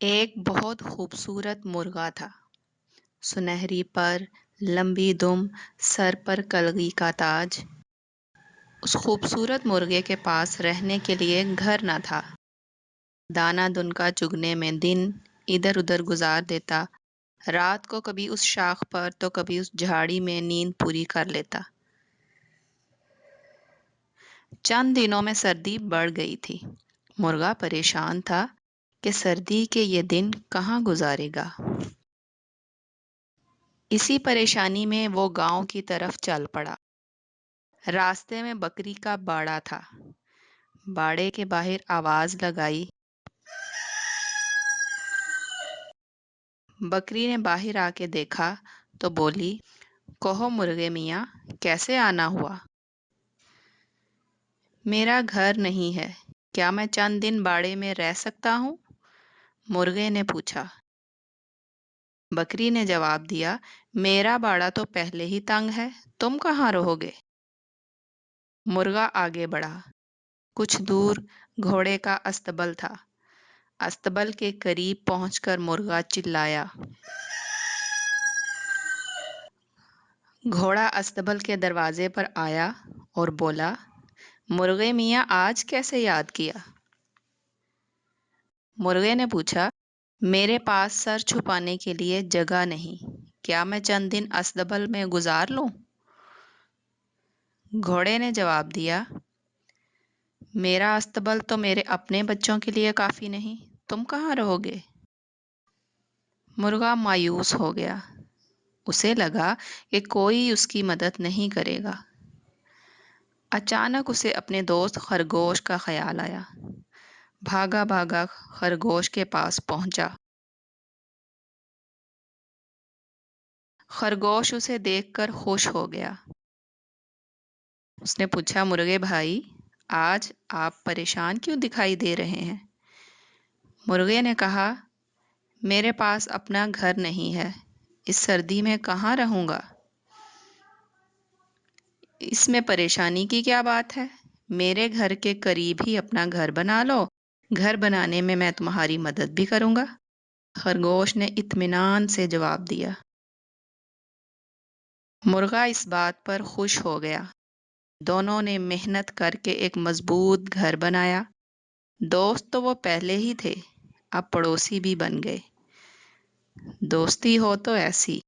ایک بہت خوبصورت مرغا تھا۔ سنہری پر، لمبی دم، سر پر کلگی کا تاج۔ اس خوبصورت مرغے کے پاس رہنے کے لیے گھر نہ تھا۔ دانا دن کا چگنے میں دن ادھر ادھر گزار دیتا۔ رات کو کبھی اس شاخ پر تو کبھی اس جھاڑی میں نیند پوری کر لیتا۔ چند دنوں میں سردی بڑھ گئی تھی۔ مرغا پریشان تھا کہ سردی کے یہ دن کہاں گزارے گا۔ اسی پریشانی میں وہ گاؤں کی طرف چل پڑا۔ راستے میں بکری کا باڑا تھا۔ باڑے کے باہر آواز لگائی۔ بکری نے باہر آ کے دیکھا تو بولی، کہو مرغے میاں، کیسے آنا ہوا؟ میرا گھر نہیں ہے، کیا میں چند دن باڑے میں رہ سکتا ہوں؟ مرغے نے پوچھا۔ بکری نے جواب دیا، میرا باڑا تو پہلے ہی تنگ ہے، تم کہاں رہو گے؟ مرغا آگے بڑھا۔ کچھ دور گھوڑے کا استبل تھا۔ استبل کے قریب پہنچ کر مرغا چلایا۔ گھوڑا استبل کے دروازے پر آیا اور بولا، مرغے میاں آج کیسے یاد کیا؟ مرغے نے پوچھا، میرے پاس سر چھپانے کے لیے جگہ نہیں، کیا میں چند دن استبل میں گزار لوں؟ گھوڑے نے جواب دیا، میرا استبل تو میرے اپنے بچوں کے لیے کافی نہیں، تم کہاں رہو گے؟ مرغا مایوس ہو گیا۔ اسے لگا کہ کوئی اس کی مدد نہیں کرے گا۔ اچانک اسے اپنے دوست خرگوش کا خیال آیا۔ بھاگا بھاگا خرگوش کے پاس پہنچا۔ خرگوش اسے دیکھ کر خوش ہو گیا۔ اس نے پوچھا، مرغے بھائی، آج آپ پریشان کیوں دکھائی دے رہے ہیں؟ مرغے نے کہا، میرے پاس اپنا گھر نہیں ہے، اس سردی میں کہاں رہوں گا؟ اس میں پریشانی کی کیا بات ہے؟ میرے گھر کے قریب ہی اپنا گھر بنا لو، گھر بنانے میں میں تمہاری مدد بھی کروں گا۔ خرگوش نے اطمینان سے جواب دیا۔ مرغا اس بات پر خوش ہو گیا۔ دونوں نے محنت کر کے ایک مضبوط گھر بنایا۔ دوست تو وہ پہلے ہی تھے، اب پڑوسی بھی بن گئے۔ دوستی ہو تو ایسی۔